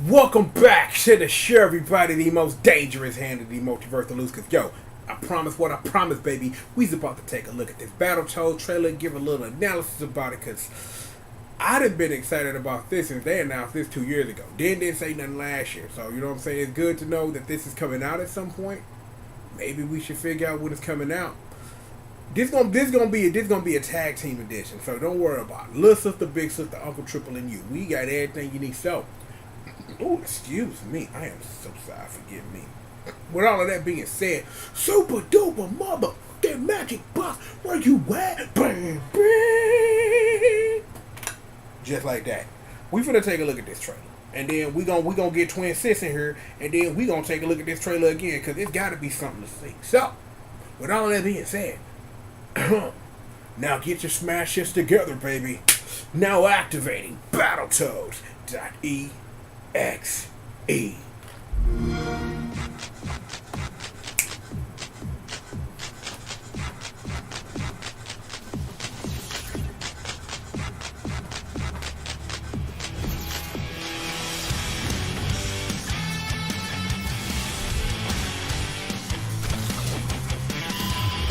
Welcome back to the show, everybody. The most dangerous hand of the multiverse to lose. Cause yo, I promise what I promise, baby. We's about to take a look at this Battletoads trailer and give a little analysis about it. Cause I'd have been excited about this since they announced this 2 years ago. Didn't say nothing last year. So you know what I'm saying? It's good to know that this is coming out at some point. Maybe we should figure out when it's coming out. This gonna be a tag team edition. So don't worry about it. Little sister, big sister, Uncle Triple, and you. We got everything you need. So. Oh, excuse me. I am so sorry. Forgive me. With all of that being said, super duper motherfucking magic box, where you at? Bang, bang. Just like that. We finna take a look at this trailer. And then we gonna get Twin Sis in here. And then we gonna take a look at this trailer again. Because it's gotta be something to see. So, with all of that being said, now get your smashes together, baby. Now activating Battletoads.exe.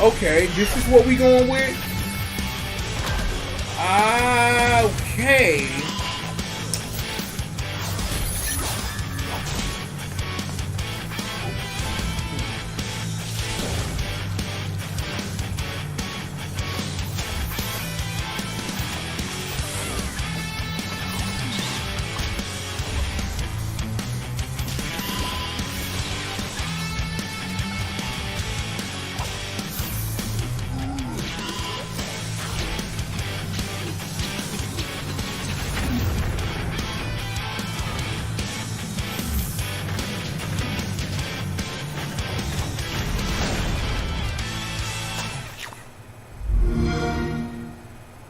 Okay, this is what we going with. Okay.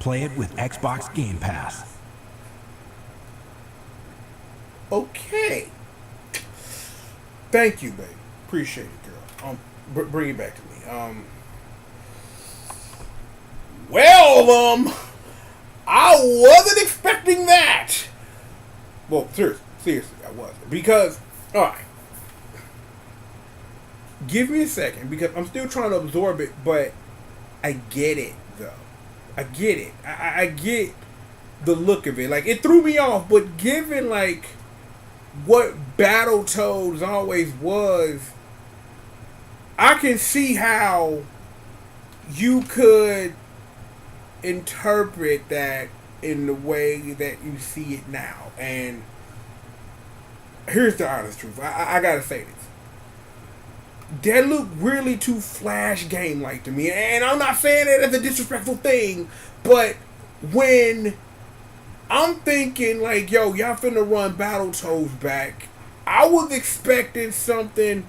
Play it with Xbox Game Pass. Okay. Thank you, babe. Appreciate it, girl. Bring it back to me. I wasn't expecting that. Well, seriously, I wasn't. Because, alright. Give me a second, because I'm still trying to absorb it, but I get it, though. I get it. I get the look of it. Like, it threw me off, but given, like, what Battletoads always was, I can see how you could interpret that in the way that you see it now. And here's the honest truth. I gotta say this. That looked really too Flash game-like to me. And I'm not saying it as a disrespectful thing, but when I'm thinking, like, yo, y'all finna run Battletoads back, I was expecting something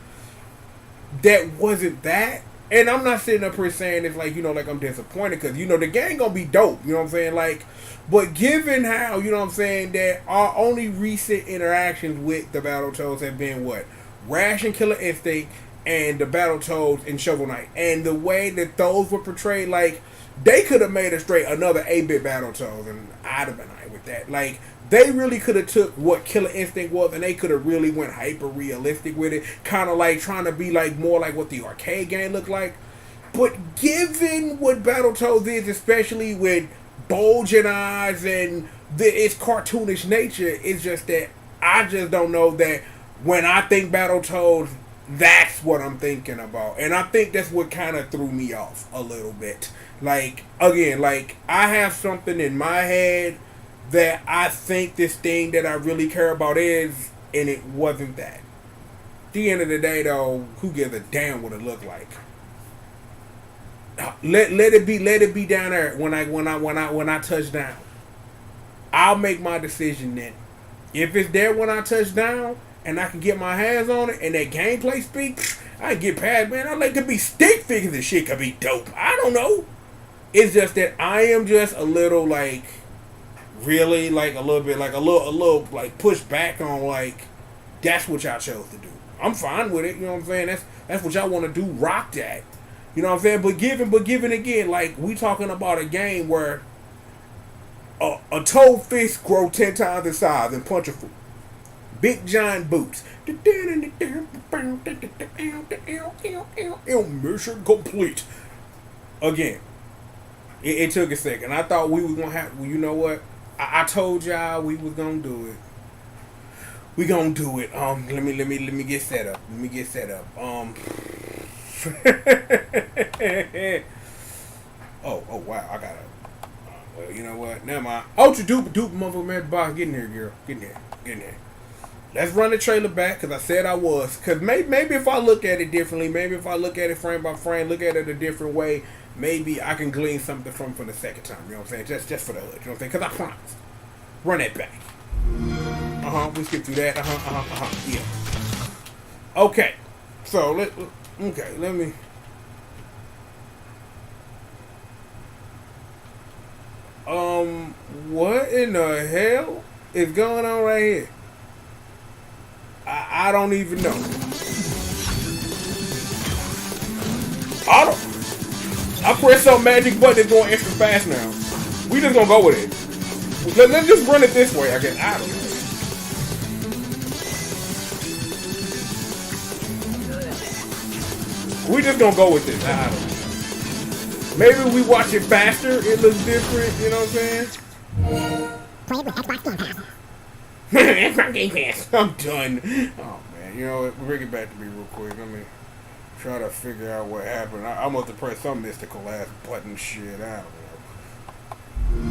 that wasn't that. And I'm not sitting up here saying it's like, you know, like I'm disappointed, because, you know, the game gonna be dope, you know what I'm saying? Like, but given how, you know what I'm saying, that our only recent interactions with the Battletoads have been what? Rash and Killer Instinct, and the Battletoads in Shovel Knight. And the way that those were portrayed, like, they could have made a straight another 8-bit Battletoads, and I'd have been alright with that. Like, they really could have took what Killer Instinct was, and they could have really went hyper realistic with it, kind of like trying to be like more like what the arcade game looked like. But given what Battletoads is, especially with bulging eyes and its cartoonish nature, it's just that I just don't know that when I think Battletoads, that's what I'm thinking about. And I think that's what kind of threw me off a little bit. Like, again, like, I have something in my head that I think this thing that I really care about is, and it wasn't that. At the end of the day, though, who gives a damn what it looked like? Let it be down there when I touch down. I'll make my decision then. If it's there when I touch down, and I can get my hands on it, and that gameplay speaks, I can get past, man. I like to be stick figures and shit could be dope. I don't know. It's just that I am just a little, like, really, like, a little, like, pushed back on, like, that's what y'all chose to do. I'm fine with it, you know what I'm saying? That's what y'all want to do, rock that. You know what I'm saying? But given again, like, we talking about a game where a toad fist grow 10 times the size and punch a fool. Big giant boots. Mission complete. Again, it took a second. I thought we was gonna have. Well, you know what? I told y'all we was gonna do it. We gonna do it. Let me get set up. Let me get set up. Oh wow, I gotta. Well, you know what? Never mind. Ultra duper motherfucker, man, boss, get in here, girl. Get in there. Get in there. Let's run the trailer back because I said I was. Because maybe if I look at it differently, maybe if I look at it frame by frame, look at it a different way, maybe I can glean something from the second time. You know what I'm saying? Just for the hood. You know what I'm saying? Because I promised. Run that back. We skipped through that. Yeah. Okay. So let me. What in the hell is going on right here? I don't even know. I pressed some magic button that's going extra fast now. We just gonna go with it. Let's just run it this way, I guess. I don't know. We just gonna go with this. I don't know. Maybe we watch it faster, it looks different, you know what I'm saying? Play it with Xbox Game Pass. Xbox Game Pass. I'm done. Oh man, you know what? Bring it back to me real quick. Let me try to figure out what happened. I must have pressed some mystical ass button shit. I don't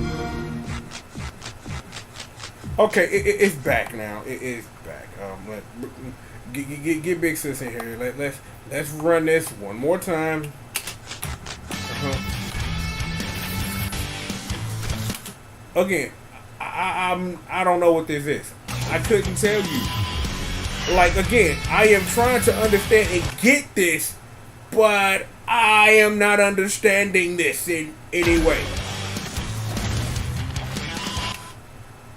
know. Okay, it's back now. It is back. Get Big Sis in here. Let's run this one more time. Again, I don't know what this is. I couldn't tell you. Like, again, I am trying to understand and get this, but I am not understanding this in any way.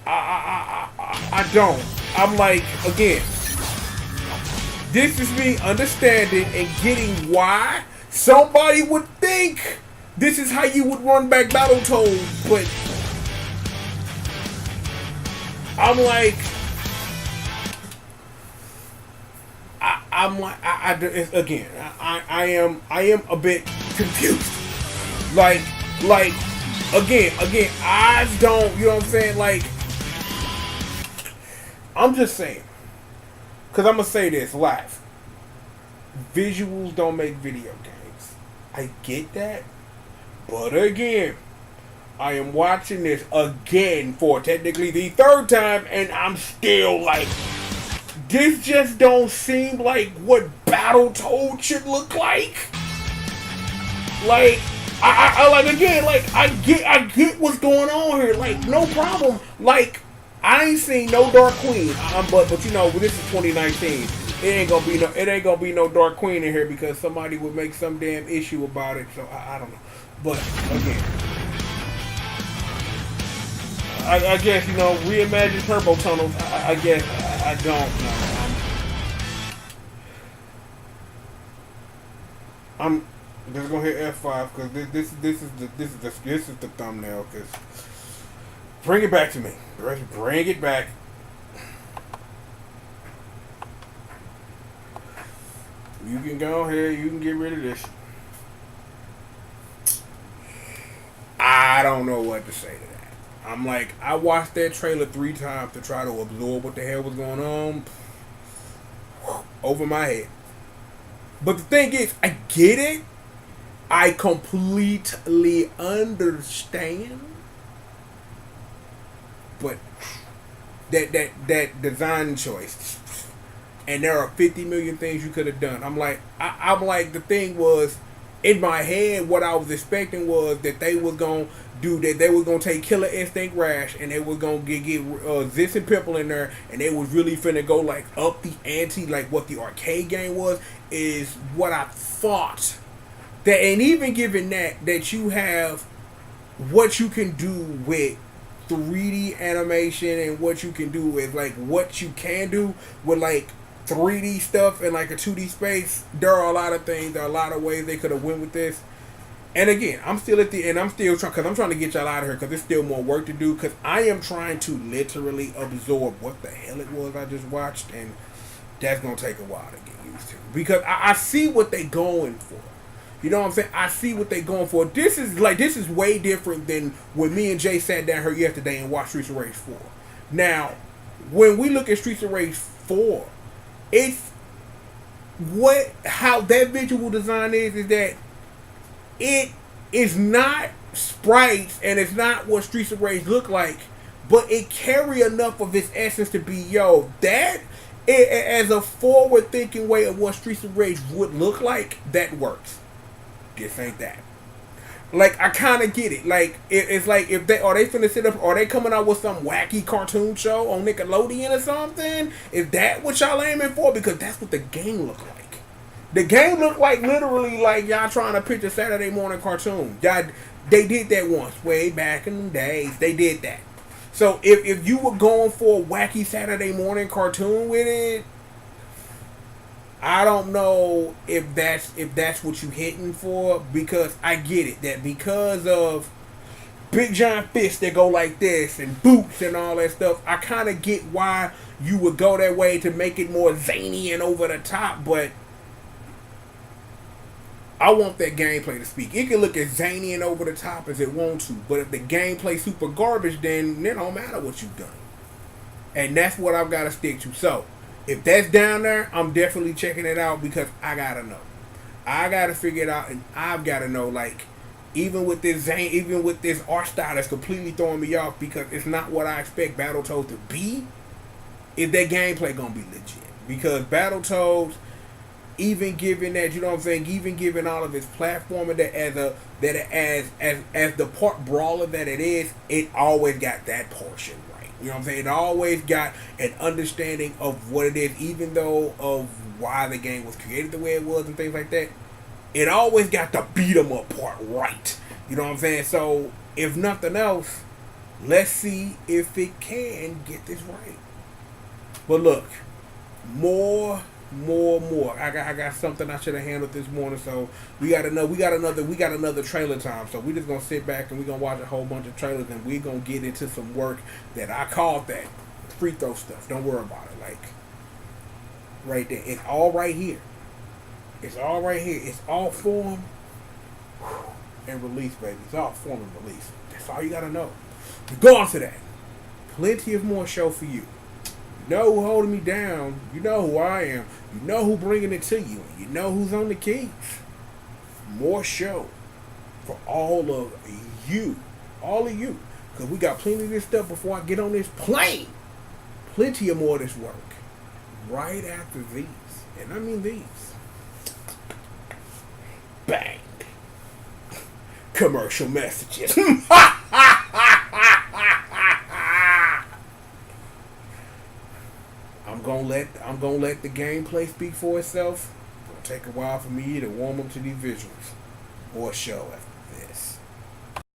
I don't. I'm like, again, this is me understanding and getting why somebody would think this is how you would run back Battletoads, but I'm like, I am a bit confused. Like, again, eyes don't, you know what I'm saying? Like, I'm just saying, because I'm going to say this live. Visuals don't make video games. I get that. But again, I am watching this again for technically the third time, and I'm still like, this just don't seem like what Battletoads should look like. Like, I like, again, like, I get what's going on here. Like, no problem. Like, I ain't seen no Dark Queen. But you know, this is 2019. It ain't gonna be no Dark Queen in here because somebody would make some damn issue about it. So I don't know. But again, I guess, you know, reimagine turbo tunnels. I guess I don't know. I'm just gonna hit F5 because this is the thumbnail. Cause bring it back to me. Bring it back. You can go ahead. You can get rid of this. I don't know what to say to that. I'm like, I watched that trailer 3 times to try to absorb what the hell was going on. Over my head. But the thing is, I get it. I completely understand. But that design choice, and there are 50 million things you could have done. I'm like, the thing was, in my head, what I was expecting was that they was gonna do that. They was gonna take Killer Instinct Rash, and they was gonna get Zis and Pimple in there, and they was really finna go like up the ante, like what the arcade game was. Is what I thought. That, and even given that you have what you can do with 3D animation and what you can do with like what you can do with like 3D stuff and like a 2D space. There are a lot of things. There are a lot of ways they could have went with this. And again, I'm still trying, because I'm trying to get y'all out of here, because there's still more work to do, because I am trying to literally absorb what the hell it was I just watched, and that's going to take a while to get used to. Because I see what they going for. You know what I'm saying? I see what they going for. This is way different than when me and Jay sat down here yesterday and watched Streets of Rage 4. Now, when we look at Streets of Rage 4, it's how that visual design is that it is not sprites and it's not what Streets of Rage look like, but it carry enough of its essence to be, that as a forward thinking way of what Streets of Rage would look like, that works. This ain't that. Like, I kind of get it. Like, it's like, if they finna sit up, are they coming out with some wacky cartoon show on Nickelodeon or something? Is that what y'all aiming for? Because that's what the game look like. The game looked like literally like y'all trying to pitch a Saturday morning cartoon. They did that once, way back in the days. They did that. So if you were going for a wacky Saturday morning cartoon with it, I don't know if that's what you hitting for, because I get it that because of big giant fists that go like this and boots and all that stuff, I kind of get why you would go that way to make it more zany and over the top, but I want that gameplay to speak. It can look as zany and over the top as it wants to, but if the gameplay super garbage, then it don't matter what you've done. And that's what I've got to stick to. So, if that's down there, I'm definitely checking it out, because I got to know. I got to figure it out, and I've got to know, like, even with this art style that's completely throwing me off, because it's not what I expect Battletoads to be, is that gameplay going to be legit. Because Battletoads, even given that, you know what I'm saying, even given all of its platforming, as the part brawler that it is, it always got that portion right. You know what I'm saying? It always got an understanding of what it is, even though of why the game was created the way it was and things like that. It always got the beat 'em up part right. You know what I'm saying? So, if nothing else, let's see if it can get this right. But look, more. I got something I should have handled this morning, so we got another trailer time. So we just gonna sit back and we gonna watch a whole bunch of trailers, and we gonna get into some work that I called that free throw stuff. Don't worry about it. Like, right there, it's all right here. It's all right here. It's all form and release, baby. It's all form and release. That's all you gotta know. Go on to that. Plenty of more show for you. You know who holding me down. You know who I am. You know who bringing it to you. You know who's on the keys. More show for all of you. All of you. Because we got plenty of this stuff before I get on this plane. Plenty of more of this work. Right after these. And I mean these. Bang. Commercial messages. I'm gonna let the gameplay speak for itself. It'll take a while for me to warm up to these visuals. More show after